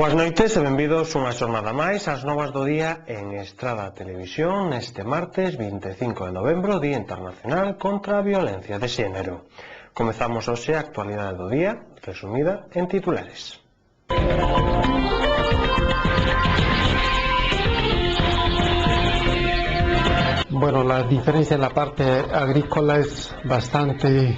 Boas noites e benvidos unha xornada máis ás novas do día en Estrada Televisión neste martes 25 de novembro, Día Internacional contra a Violencia de Xénero. Comezamos hoxe a actualidade do día, resumida en titulares. Bueno, la diferencia en la parte agrícola es bastante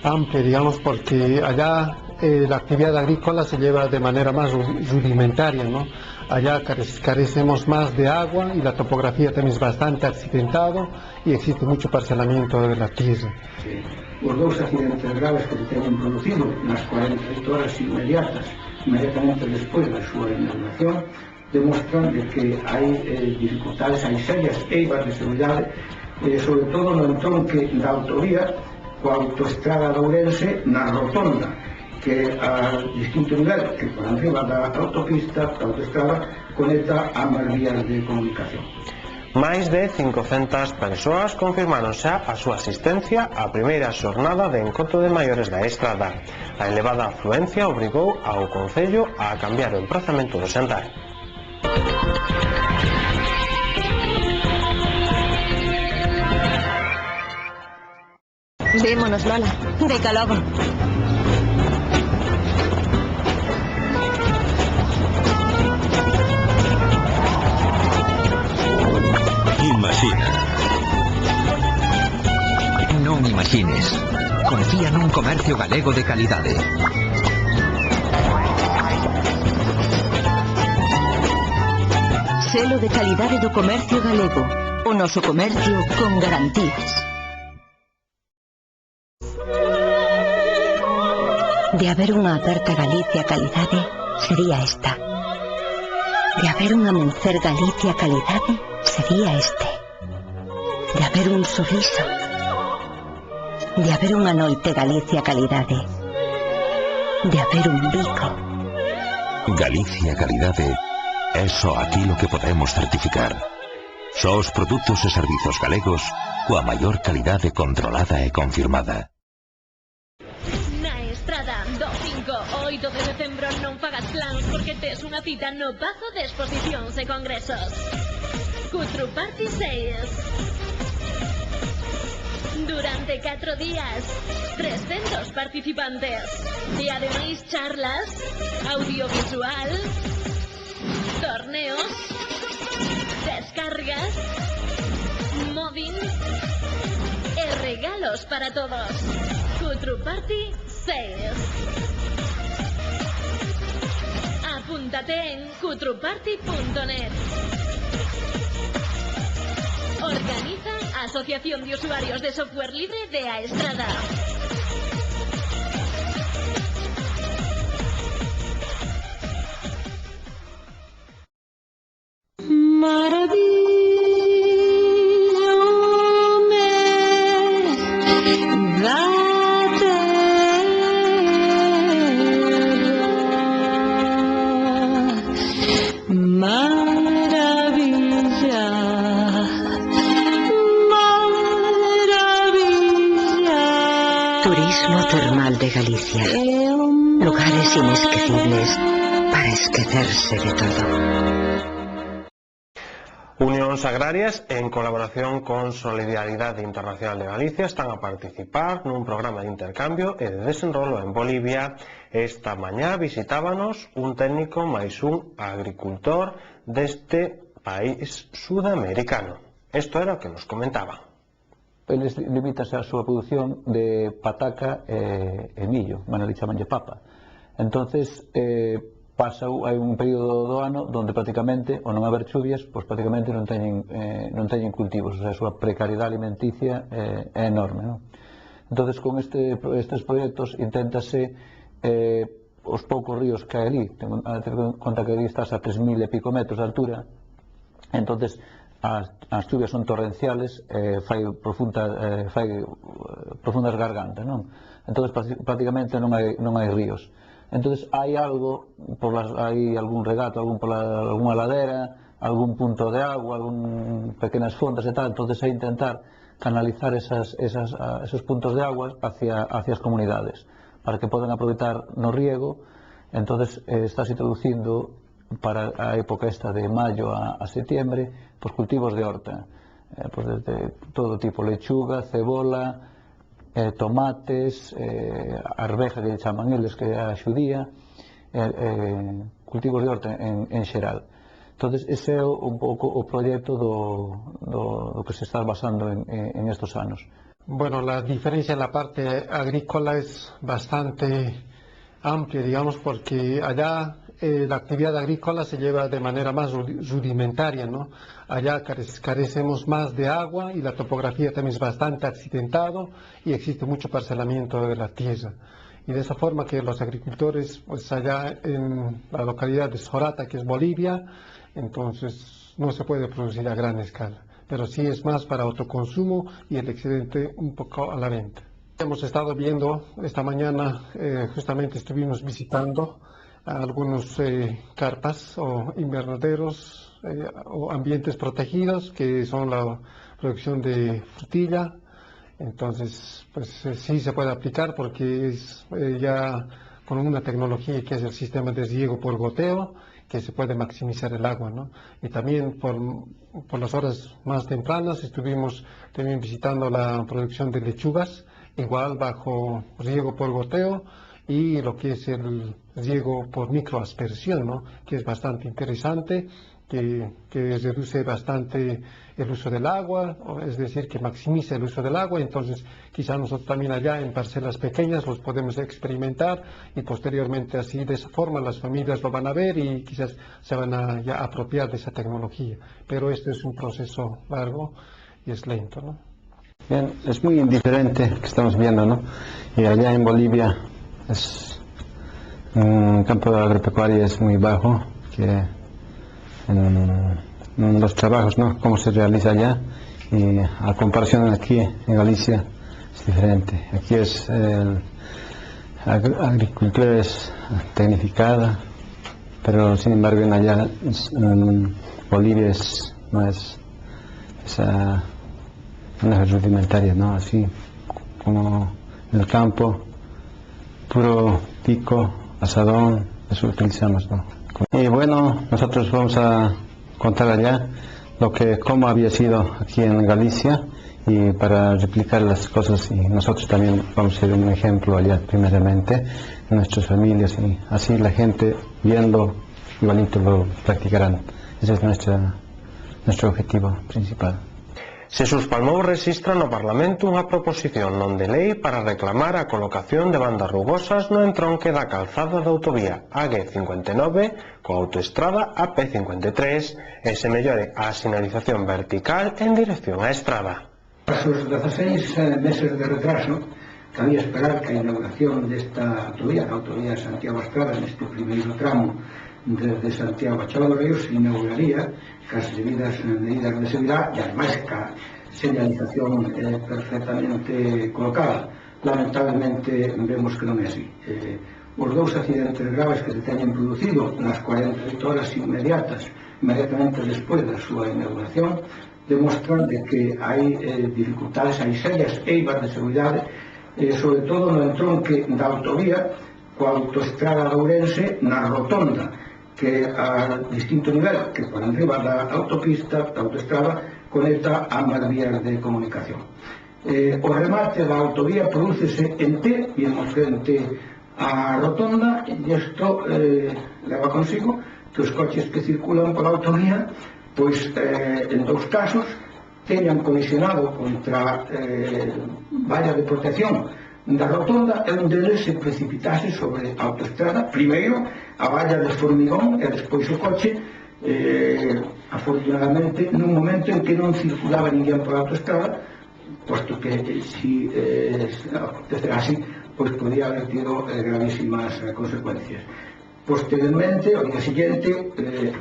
amplia, digamos, porque allá la actividad agrícola se lleva de manera más rudimentaria, ¿no? Allá carecemos más de agua y la topografía también es bastante accidentado y existe mucho parcelamiento de la tierra. Sí. Os dous accidentes graves que se teñen producido nas 48 horas inmediatamente despois da súa inauguración demostran de que hai dificultades, hai serias eivas de seguridade, sobre todo no entronque da autovía coa autoestrada de Ourense na rotonda, que a distinto nivel que por arriba da autopista, da autoestrada, conecta ambas vías de comunicación. Máis de 500 persoas confirmaron xa a súa asistencia á primeira xornada de encontro de maiores da Estrada. A elevada afluencia obrigou ao Concello a cambiar o emprazamento do xantar. Vémonos, Lola. Deca logo. Imagina. Non imagines. Confía nun comercio galego de calidade. Selo de calidade do comercio galego. O noso comercio con garantías. De haber unha aperta Galicia calidade, sería esta. De haber un amencer Galicia calidade, sería este. De haber un sorriso. De haber unha noite Galicia calidade. De haber un bico. Galicia calidade é só aquilo que podemos certificar. Só os produtos e servizos galegos coa maior calidade controlada e confirmada. Na Estrada, do 5 ao 8 de decembro non fagas plans porque tes unha cita no Pazo de Exposicións e Congresos. Cutru Party Sales. Durante 4 días, 300 participantes. E ademais charlas, audiovisual, torneos, descargas, mobbing e regalos para todos. Cutru Party Sales. Apúntate en cutruparty.net. Organiza Asociación de Usuarios de Software Libre de A Estrada. Turismo termal de Galicia. Lugares inesquecibles para esquecerse de todo. Unións agrarias, en colaboración con Solidaridade Internacional de Galicia, están a participar nun programa de intercambio e de desenrolo en Bolivia. Esta mañá visitábanos un técnico máis un agricultor deste país sudamericano. Isto era o que nos comentaban. Eles limitanse a súa produción de pataca e millo, ali chamanlle papa. Entonces, hai un período do ano onde prácticamente, ao non haber chuvias, pois prácticamente non teñen cultivos, o sea, a súa precariedade alimenticia é enorme, non? Entonces, con estes proxectos inténtase os poucos ríos que hai ali, ten conta que ali estás a 3.000 e pico metros de altura, entonces as chuvias son torrenciales, fai profundas gargantas, non? Entonces prácticamente non hai ríos. Entonces hai algo, hai algún regato, algunha ladera, algún punto de agua, pequenas fondas e tal, entonces hai intentar canalizar esos puntos de agua hacia as comunidades, para que podan aproveitar no riego Entonces estáse introducindo para a época esta de maio a setembro pues cultivos de horta, pues desde todo tipo, lechuga, cebola, tomates, arveja que chaman eles, que é a xudía, cultivos de horta en xeral. Entonces ese é un pouco o proxecto do que se está basando en estos anos. Bueno, la diferencia en la parte agrícola es bastante amplia, digamos, porque allá la actividad agrícola se lleva de manera más rudimentaria, ¿no? Allá carecemos más de agua y la topografía también es bastante accidentado y existe mucho parcelamiento de la tierra. Y de esa forma que los agricultores, pues allá en la localidad de Sorata, que es Bolivia, entonces no se puede producir a gran escala, pero sí es más para autoconsumo y el excedente un poco a la venta. Hemos estado viendo esta mañana, justamente estuvimos visitando algunos carpas o invernaderos o ambientes protegidos que son la producción de frutilla. Entonces, pues sí se puede aplicar porque es ya con una tecnología que es el sistema de riego por goteo, que se puede maximizar el agua, ¿no? Y también por las horas más tempranas estuvimos también visitando la producción de lechugas, igual bajo riego por goteo, y lo que es el riego por microaspersión, ¿no? Que es bastante interesante, que reduce bastante el uso del agua, es decir, que maximiza el uso del agua. Entonces quizás nosotros también allá en parcelas pequeñas los podemos experimentar y posteriormente así de esa forma las familias lo van a ver y quizás se van a ya apropiar de esa tecnología, pero este es un proceso largo y es lento, ¿no? Bien, es muy indiferente que estamos viendo, ¿no? Y allá en Bolivia es un campo de agropecuaria es muy bajo, que en los trabajos, ¿no? Cómo se realiza allá, y a comparación aquí en Galicia es diferente. Aquí es agricultura es tecnificada, pero sin embargo en allá en Bolivia no es rudimentaria, ¿no? Así como en el campo, puro pico, asadón, eso utilizamos, ¿no? Y bueno, nosotros vamos a contar allá cómo había sido aquí en Galicia, y para replicar las cosas, y nosotros también vamos a ser un ejemplo allá primeramente en nuestras familias, y así la gente viendo igualito lo practicarán. Ese es nuestro objetivo principal. Se suspalmou rexistra no Parlamento unha proposición non de lei para reclamar a colocación de bandas rugosas no entronque da calzada da autovía AG59 coa autoestrada AP53 e se mellore a sinalización vertical en dirección á estrada. Tras os 16 meses de retraso, cabía esperar que a inauguración desta autovía, a autovía Santiago-Estrada, neste primeiro tramo desde Santiago a Chava dos Ríos, se inauguraría cas debidas medidas de seguridade e ademais ca señalización perfectamente colocada. Lamentablemente vemos que non é así. Os dous accidentes graves que se teñen producido nas 48 horas inmediatamente despois da súa inauguración demostran de que hai dificultades, hai serias eivas de seguridade, sobre todo no entronque da autovía coa autoestrada de Ourense na rotonda, que a distinto nivel que por arriba da autopista, da autoestrada, conecta ambas vías de comunicación. O remate da autovía prodúcese en T, bien frente á rotonda, e isto leva consigo que os coches que circulan pola autovía, pois en dous casos teñan colisionado contra valla de protección da rotonda, e un deles se precipitase sobre a autoestrada, primeiro a valla de formigón e despois o coche, afortunadamente nun momento en que non circulaba ninguén por a autoestrada, posto que si acontecera así, pois podía haber tido gravísimas consecuencias. Posteriormente, ao día siguiente,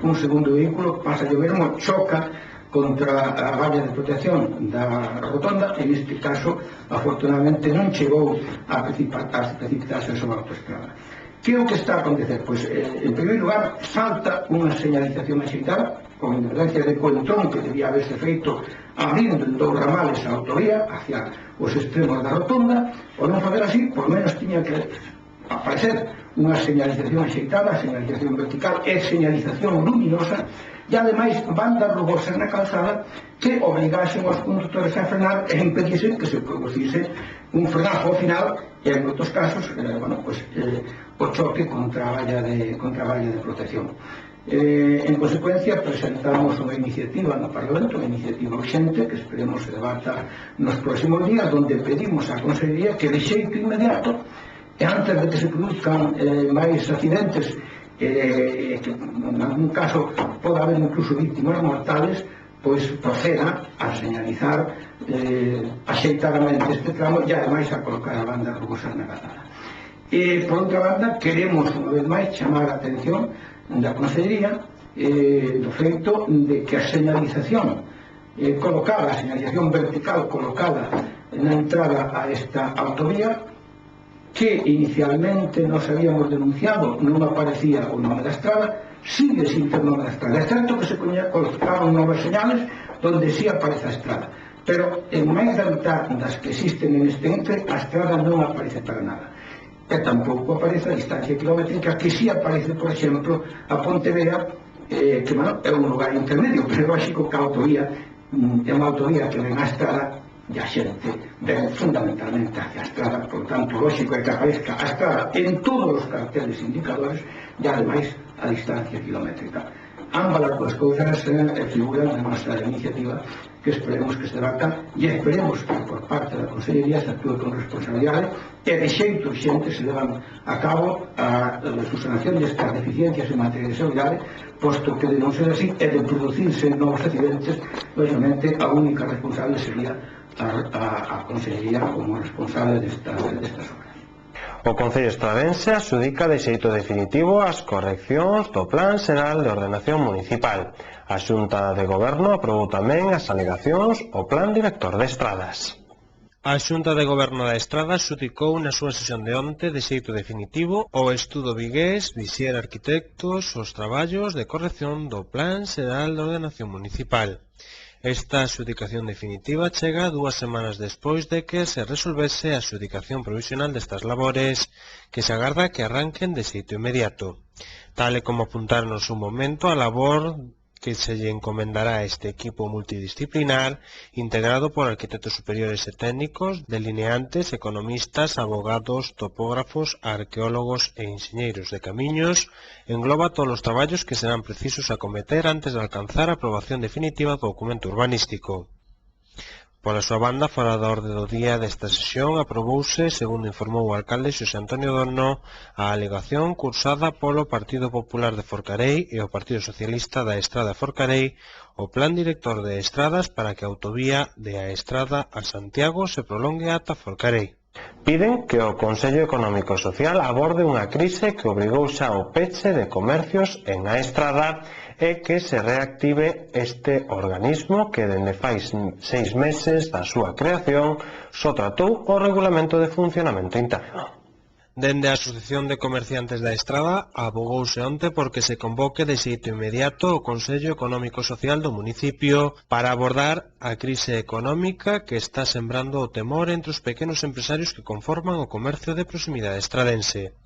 un segundo vehículo pasa a mesmo, choca contra a valla de protección da rotonda, e neste caso afortunadamente non chegou a precipitarse sobre a autoestrada. Que é o que está a acontecer? Pois, en primeiro lugar, salta unha señalización axitada, con independencia de que o entronque debía haberse feito abrindo en dous ramales a autovía hacia os extremos da rotonda, ou non facer así, por menos tiña que aparecer unha señalización axeitada, señalización vertical e señalización luminosa, e ademais bandas rugosas na calzada que obrigasen os conductores a frenar e impedisen que se producise un frenazo ao final e en outros casos o choque contra a valla de protección. En consecuencia, presentamos unha iniciativa no Parlamento, unha iniciativa urxente que esperemos se debata nos próximos días, donde pedimos á Consellería que de xeito inmediato e antes de que se produzcan máis accidentes que en algún caso pode haber incluso víctimas mortales, pois proceda a señalizar axeitadamente este tramo e ademais a colocar a banda rugosas na calzada. Por outra banda, queremos unha vez máis chamar a atención da Consellería do feito de que a señalización colocada, a señalización vertical colocada na entrada a esta autovía, que inicialmente nos habíamos denunciado non aparecía o nome da estrada, sigue sin ter nome da estrada. É certo que se colocaron novas señales donde sí aparece a estrada, pero en máis da mitad das que existen en este ente a estrada non aparece para nada. E tampouco aparece a distancia kilométrica, que sí aparece, por exemplo, a Pontevedra, que é un lugar intermedio, pero lógico que a autovía é unha autovía que ven a estrada e a xente ven fundamentalmente hacia a estrada, por tanto, lógico é que aparezca a estrada en todos os carteles indicadores e ademais a distancia kilométrica. Ambas as duas cousas figuran na nosa iniciativa que esperemos que se debata e esperemos que por parte da Consellería se actúe con responsabilidade e de xeito xente se levan a cabo a subsanación destas deficiencias en materia de seguridade, posto que de non ser así e de producirse novos accidentes, lógicamente a única responsable sería a Consellería como responsable destas obras. O Concello estradense adxudica de xeito definitivo as correccións do Plan Xeral de Ordenación Municipal. A Xunta de Goberno aprobou tamén as alegacións ao Plan Director de Estradas. A Xunta de Goberno da Estrada adxudicou na súa sesión de onte de xeito definitivo ao estudo vigués Vixier Arquitectos os traballos de corrección do Plan Xeral de Ordenación Municipal. Esta adxudicación definitiva chega 2 semanas despois de que se resolvese a adxudicación provisional destas labores, que se agarda que arranquen de xeito inmediato. Tal e como apuntaron no seu momento, a labor que se lle encomendará a este equipo multidisciplinar, integrado por arquitectos superiores e técnicos, delineantes, economistas, abogados, topógrafos, arqueólogos e enxeñeiros de camiños, engloba todos os traballos que serán precisos acometer antes de alcanzar a aprobación definitiva do documento urbanístico. Pola súa banda, fora da orde do día desta sesión, aprobouse, segundo informou o alcalde Xosé Antonio Dorno, a alegación cursada polo Partido Popular de Forcarei e o Partido Socialista da Estrada Forcarei o Plan Director de Estradas para que a autovía de a Estrada a Santiago se prolongue ata Forcarei. Piden que o Consello Económico e Social aborde unha crise que obrigou xa ao peche de comercios en a Estrada e que se reactive este organismo que dende fai 6 meses da súa creación só tratou o regulamento de funcionamento interno. Dende a Asociación de Comerciantes da Estrada abogouse onte porque se convoque de xeito inmediato o Consello Económico e Social do municipio para abordar a crise económica que está sembrando o temor entre os pequenos empresarios que conforman o comercio de proximidade estradense.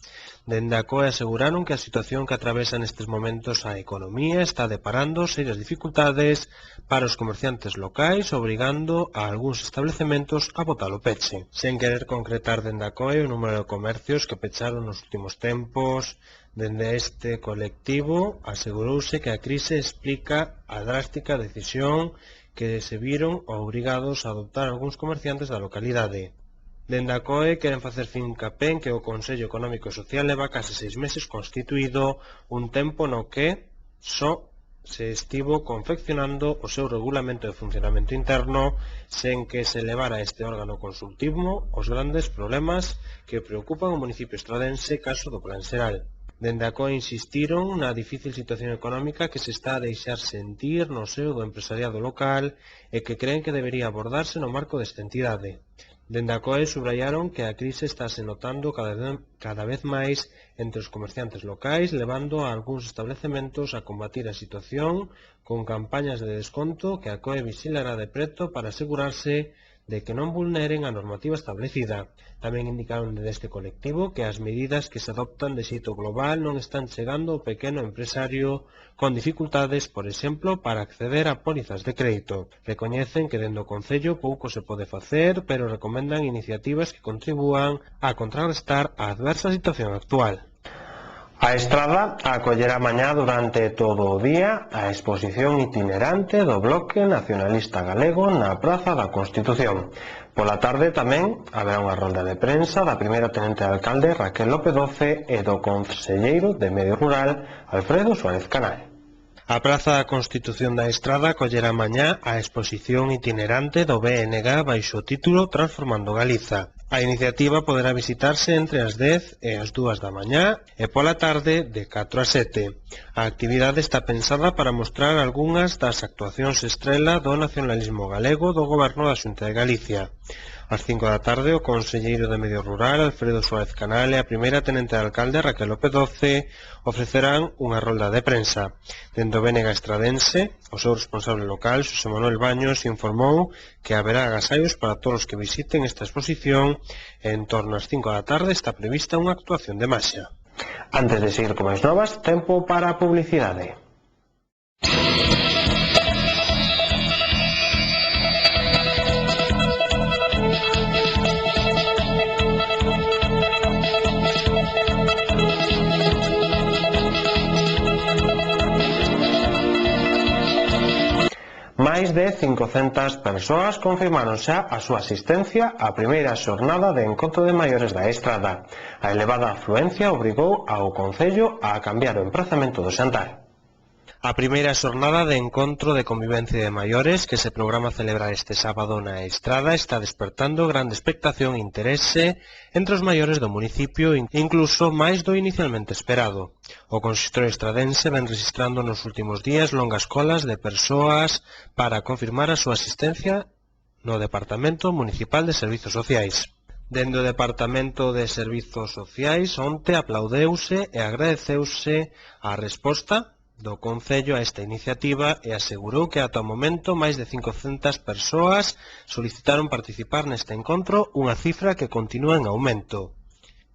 Dende a COE aseguraron que a situación que atravesa nestes momentos a economía está deparando serias dificultades para os comerciantes locais, obrigando a algúns establecementos a botar o peche. Sen querer concretar dende a COE o número de comercios que pecharon nos últimos tempos, dende este colectivo asegurouse que a crise explica a drástica decisión que se viron obrigados a adoptar algúns comerciantes da localidade. Dende a COE queren facer fincapé en que o Consello Económico e Social leva case 6 meses constituído, un tempo no que só se estivo confeccionando o seu regulamento de funcionamento interno sen que se levara a este órgano consultivo os grandes problemas que preocupan o municipio estradense caso do Plan Xeral. Dende a COE insistiron na difícil situación económica que se está a deixar sentir no seo do empresariado local e que creen que debería abordarse no marco desta entidade. Dende a COE subrayaron que a crise estáse notando cada vez máis entre os comerciantes locais, levando a algúns establecementos a combatir a situación con campañas de desconto que a COE vixilará de preto para asegurarse de que non vulneren a normativa establecida. Tamén indicaron deste colectivo que as medidas que se adoptan de xeito global non están chegando ao pequeno empresario con dificultades, por exemplo, para acceder a pólizas de crédito. Recoñecen que dende o Concello pouco se pode facer, pero recomendan iniciativas que contribúan a contrarrestar a adversa situación actual. A Estrada acollerá mañá durante todo o día a exposición itinerante do Bloque Nacionalista Galego na Praza da Constitución. Pola tarde tamén haberá unha rolda de prensa da primeira tenente de alcalde Raquel López Doce e do concelleiro de Medio Rural Alfredo Suárez Canal. A Praza da Constitución da Estrada acollerá mañá a exposición itinerante do BNG baixo o título Transformando Galiza. A iniciativa poderá visitarse entre as 10 e as 2 da mañá e pola tarde de 4 a 7. A actividade está pensada para mostrar algunhas das actuacións estrela do nacionalismo galego do Goberno da Xunta de Galicia. Ás 5 da tarde, o conselleiro de Medio Rural, Alfredo Suárez Canal, e a primeira tenente de alcalde, Raquel López Doce, ofrecerán unha rolda de prensa. Dentro do BNG estradense, o seu responsable local, Xosé Manuel Baños, informou que haberá agasallos para todos os que visiten esta exposición e en torno ás 5 da tarde está prevista unha actuación de maxia. Antes de seguir con máis novas, tempo para a publicidade. Máis de 500 persoas confirmaron xa a súa asistencia á primeira xornada de encontro de maiores da Estrada. A elevada afluencia obrigou ao Concello a cambiar o emprazamento do xantar. A primeira xornada de encontro de convivencia de maiores que se programa celebrar este sábado na Estrada está despertando grande expectación e interese entre os maiores do municipio, incluso máis do inicialmente esperado. O consistorio estradense ven registrando nos últimos días longas colas de persoas para confirmar a súa asistencia no Departamento Municipal de Servizos Sociais. Dende o Departamento de Servizos Sociais, onte aplaudeuse e agradeceuse a resposta do Concello a esta iniciativa e asegurou que ata o momento máis de 500 persoas solicitaron participar neste encontro, unha cifra que continúa en aumento.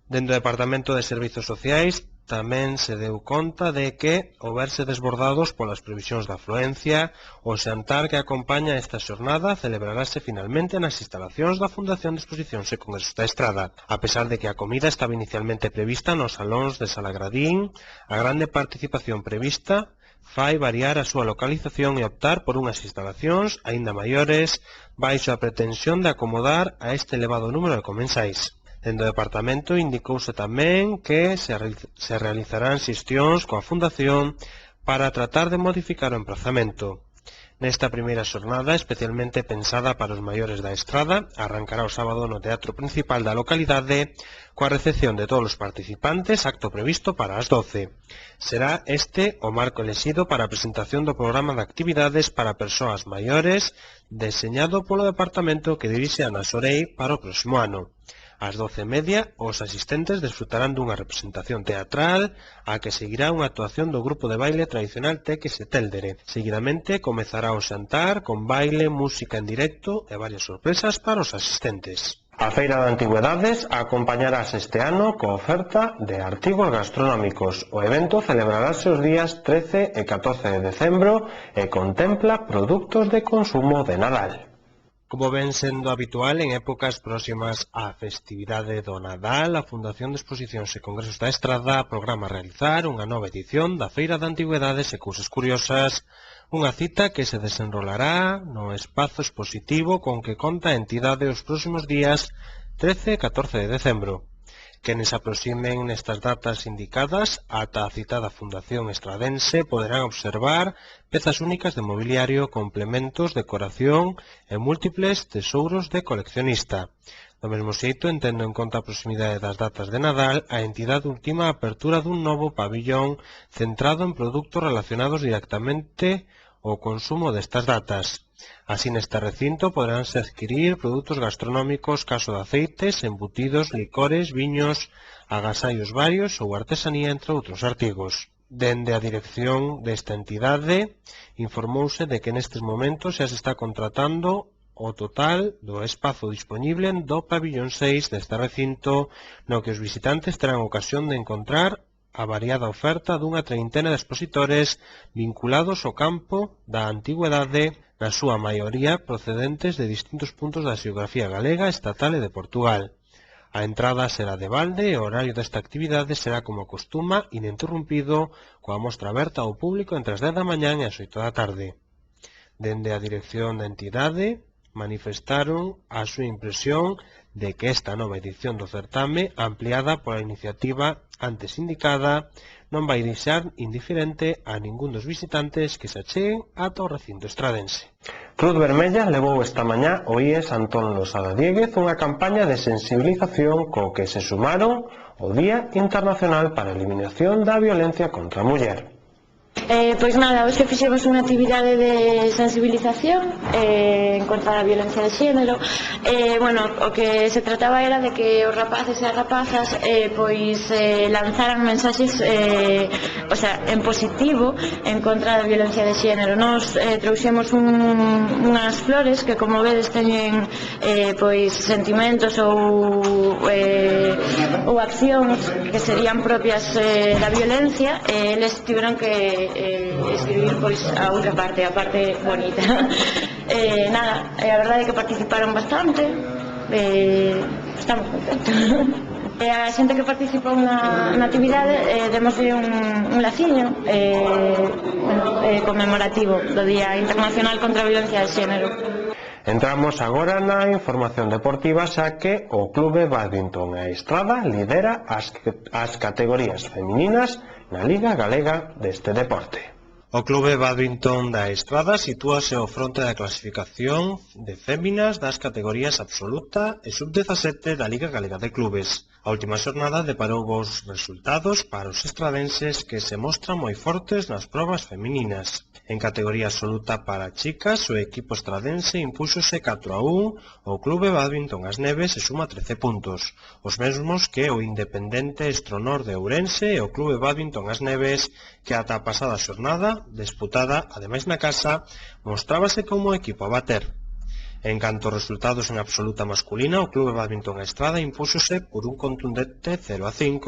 Dentro do Departamento de Servizos Sociais tamén se deu conta de que, ao verse desbordados polas previsións da afluencia, o xantar que acompaña esta xornada celebrarase finalmente nas instalacións da Fundación de Exposicións e Congresos da Estrada. A pesar de que a comida estaba inicialmente prevista nos salóns de Salagradín, a grande participación prevista fai variar a súa localización e optar por unhas instalacións aínda maiores baixo a pretensión de acomodar a este elevado número de comensais. Dentro do Departamento indicouse tamén que se realizarán xestións coa Fundación para tratar de modificar o emprazamento. Nesta primeira xornada, especialmente pensada para os maiores da Estrada, arrancará o sábado no Teatro Principal da localidade coa recepción de todos os participantes, acto previsto para as 12. Será este o marco elexido para a presentación do programa de actividades para persoas maiores deseñado polo Departamento que dirixe Ana Sorei para o próximo ano. Ás 12:30, os asistentes desfrutarán dunha representación teatral a que seguirá unha actuación do grupo de baile tradicional Teques e Téldere. Seguidamente comezará o xantar con baile, música en directo e varias sorpresas para os asistentes. A Feira de Antigüedades acompañarase este ano coa oferta de artigos gastronómicos. O evento celebrarase os días 13 e 14 de decembro e contempla produtos de consumo de Nadal. Como ven sendo habitual en épocas próximas á festividade do Nadal, a Fundación de Exposicións e Congresos da Estrada programa realizar unha nova edición da Feira de Antigüedades e Cousas Curiosas, unha cita que se desenrolará no espazo expositivo con que conta a entidade os próximos días 13 e 14 de decembro. Quenes se aproximen nestas datas indicadas ata a citada Fundación Estradense poderán observar pezas únicas de mobiliario, complementos, decoración e múltiples tesouros de coleccionista. Do mesmo xeito, entendo en conta a proximidade das datas de Nadal, a entidade ultima a apertura dun novo pabillón centrado en produtos relacionados directamente ao consumo destas datas. Así, neste recinto poderánse adquirir produtos gastronómicos, caso de aceites, embutidos, licores, viños, agasallos varios ou artesanía, entre outros artigos. Dende a dirección desta entidade, informouse de que nestes momentos xa se está contratando o total do espazo dispoñible do pabillón 6 deste recinto, no que os visitantes terán ocasión de encontrar a variada oferta dunha treintena de expositores vinculados ao campo da antigüedade, na súa maioría procedentes de distintos puntos da xeografía galega, estatal e de Portugal. A entrada será de balde e o horario desta actividade será como acostuma ininterrumpido, coa mostra aberta ao público entre as 10 da mañá e as 8 da tarde. Dende a dirección da entidade manifestaron a súa impresión de que esta nova edición do certame, ampliada pola iniciativa antes indicada, non vai deixar indiferente a ningún dos visitantes que se acheguen ata o recinto estradense. Cruz Vermella levou esta mañá o IES Antón Losada Diéguez unha campaña de sensibilización co que se sumaron o Día Internacional para a Eliminación da Violencia contra a Muller. Pois nada, hoxe fixemos unha actividade de sensibilización en contra da violencia de xénero. Bueno, o que se trataba era de que os rapaces e as rapazas pois lanzaran mensaxes en positivo en contra da violencia de xénero. Nos trouxemos unhas flores que, como vedes, teñen pois sentimentos ou accións que serían propias da violencia, e eles tiveron que escribir pois a outra parte, a parte bonita. Nada, a verdade é que participaron bastante, estamos contentos. A xente que participou na actividade demoslle un laciño conmemorativo do Día Internacional contra a Violencia de Xénero. Entramos agora na información deportiva, xa que o Clube Badminton A Estrada lidera as categorías femininas na Liga Galega deste deporte. O Clube Badminton da Estrada sitúase ao fronte da clasificación de féminas das categorías absoluta e sub-17 da Liga Galega de Clubes. A última xornada deparou bons resultados para os estradenses, que se mostran moi fortes nas probas femininas. En categoría absoluta para chicas, o equipo estradense impúxose 4-1 ao Clube Badminton As Neves e suma 13 puntos, os mesmos que o Independente Estronor de Ourense e o Clube Badminton As Neves, que ata a pasada xornada, disputada ademais na casa, mostrábase como equipo a bater. En canto aos resultados en absoluta masculina, o Clube Badminton A Estrada impúxose por un contundente 0-5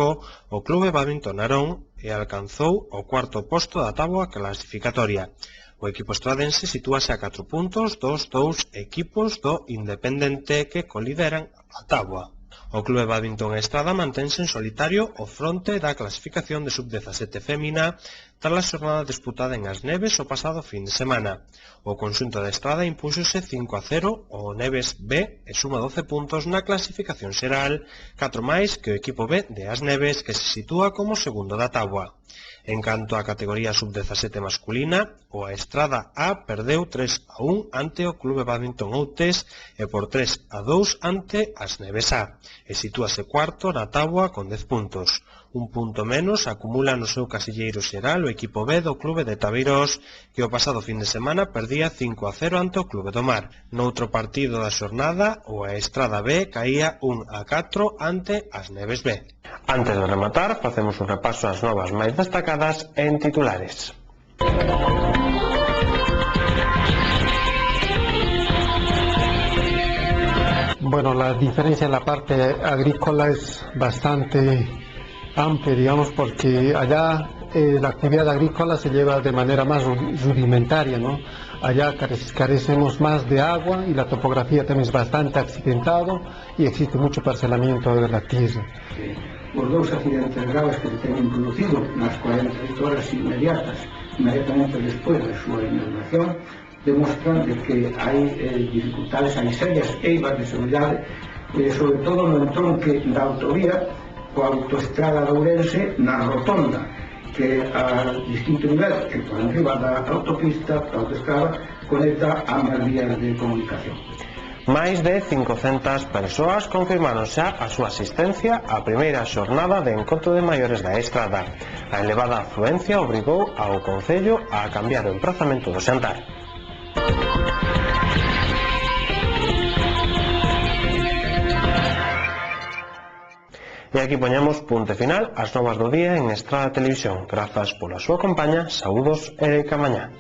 ao Clube Badminton Narón e alcanzou o cuarto posto da táboa clasificatoria. O equipo estradense sitúase a 4 puntos dos dous equipos do Independente que colideran a táboa. O Clube Badminton A Estrada mantense en solitario o fronte da clasificación de sub-17 fémina tras a xornada disputada en As Neves o pasado fin de semana. O conxunto da Estrada impúxose 5-0 ao Neves B e suma 12 puntos na clasificación xeral, 4 máis que o equipo B de As Neves, que se sitúa como segundo da táboa. En canto á categoría sub-17 masculina, o A Estrada A perdeu 3-1 ante o Clube Badminton Outes e por 3-2 ante As Neves A, e sitúase cuarto na táboa con 10 puntos. Un punto menos acumula no seu casilleiro xeral o equipo B do Clube de Tabeiros, que o pasado fin de semana perdía 5-0 ante o Clube do Mar. Noutro partido da xornada, o A Estrada B caía 1-4 ante As Neves B. Antes de rematar, facemos un repaso ás novas máis destacadas en titulares. Bueno, la diferencia en la parte agrícola es bastante amplia, digamos, porque allá la actividad agrícola se lleva de manera más rudimentaria, ¿no? Allá carecemos más de agua y la topografía también es bastante accidentado y existe mucho parcelamiento de la tierra. Os dous accidentes graves que se teñen producido nas 48 horas inmediatamente despois da súa inauguración demostran de que hai dificultades, hai serias eivas de seguridade, sobre todo no entronque da autovía coa autoestrada de Ourense na rotonda, que a distinto nivel que por arriba da autopista, da autoestrada, conecta ambas vías de comunicación. Máis de 500 persoas confirmaron xa a súa asistencia á primeira xornada de encontro de maiores da Estrada. A elevada afluencia obrigou ao Concello a cambiar o emprazamento do xantar. E aquí poñemos punto final ás novas do día en Estrada Televisión. Grazas pola súa compaña, saúdos e camañá.